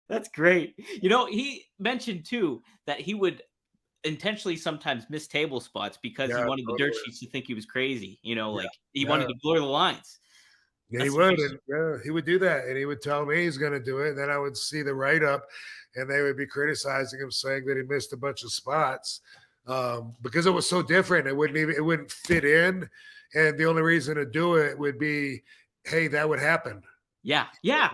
That's great. He mentioned too that he would intentionally sometimes miss table spots because he Yeah, wanted the dirt totally. sheets to think he was crazy, Yeah, like, he wanted yeah. to blur the lines. Yeah, he That's would, interesting. and yeah, he would do that, and he would tell me he's gonna do it, and then I would see the write-up, and they would be criticizing him, saying that he missed a bunch of spots, because it was so different. It wouldn't fit in, and the only reason to do it would be, hey, that would happen. Yeah, yeah.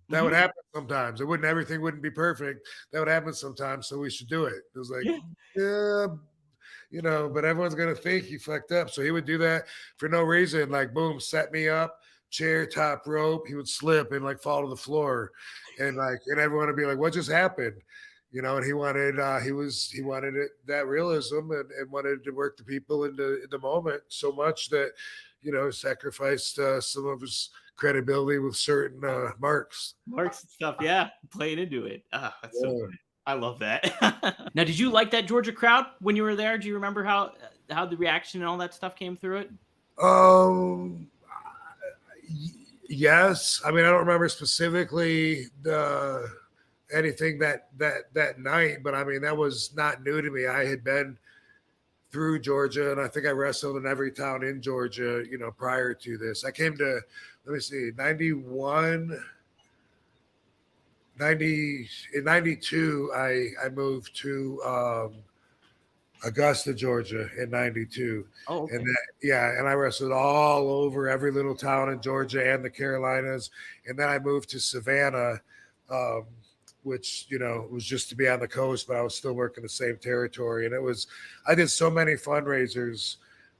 That would Mhm. happen sometimes. Everything wouldn't be perfect. That would happen sometimes, so we should do it. It was like, Yeah. yeah, but everyone's gonna think you fucked up. So he would do that for no reason. Like, boom, set me up, chair, top rope. He would slip and like fall to the floor, and everyone would be like, "What just happened?" And he wanted it that realism and wanted to work the people in the moment so much that sacrificed some of his credibility with certain marks. Marks and stuff, yeah, playing into it. Ah, that's so Yeah. good. I love that. Now, did you like that Georgia crowd when you were there? Do you remember how the reaction and all that stuff came through it? Um, yes. I mean, I don't remember specifically the anything that night, but I mean, that was not new to me. I had been through Georgia, and I think I wrestled in every town in Georgia, prior to this. I came to, let me see, 91, 90 in 92. I moved to Augusta, Georgia in 92. Oh, And okay. yeah, and I wrestled all over every little town in Georgia and the Carolinas. And then I moved to Savannah, um, which, was just to be on the coast, but I was still working the same territory. And I did so many fundraisers.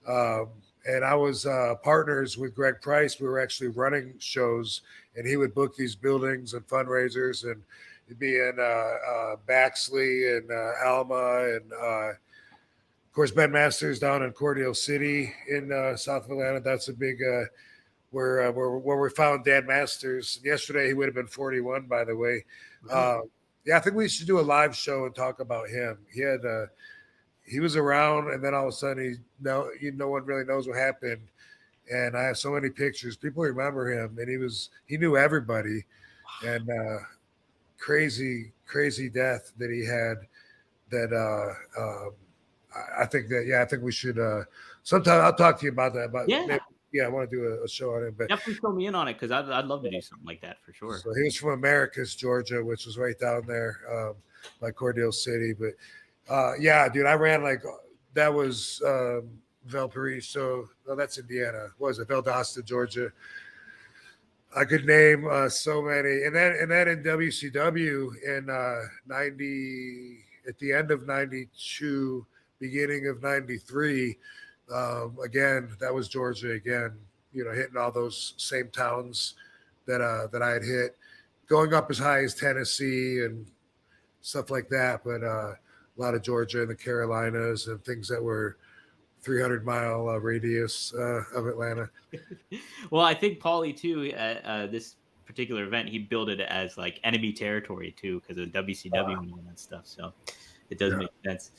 Um, and I was partners with Greg Price. We were actually running shows, and he would book these buildings and fundraisers. And it'd be in Baxley and Alma and of course, Ben Masters down in Cordell City in South Atlanta. That's a big where we found Dan Masters. Yesterday he would have been 41, by the way. Really? Uh, yeah, I think we should do a live show and talk about him. He was around, and then all of a sudden no one really knows what happened. And I have so many pictures. People remember him, and he knew everybody. And crazy death that he had. That I think that I think we should. Sometime I'll talk to you about that. But Yeah, maybe, yeah, I want to do a show on him. But definitely fill me in on it because I'd love to do something like that for sure. so he was from Americus, Georgia, which was right down there by Cordell City. But yeah, dude, I ran like that was Valparaiso. No, that's Indiana. What was it Valdosta, Georgia? I could name so many, and then in WCW in '90, at the end of '92, beginning of '93. Again, that was Georgia again. Hitting all those same towns that I had hit, going up as high as Tennessee and stuff like that. But a lot of Georgia and the Carolinas and things that were 300-mile radius of Atlanta. Well, I think Paulie too. This particular event, he billed it as like enemy territory too because of WCW and all that stuff. So it does Yeah. make sense.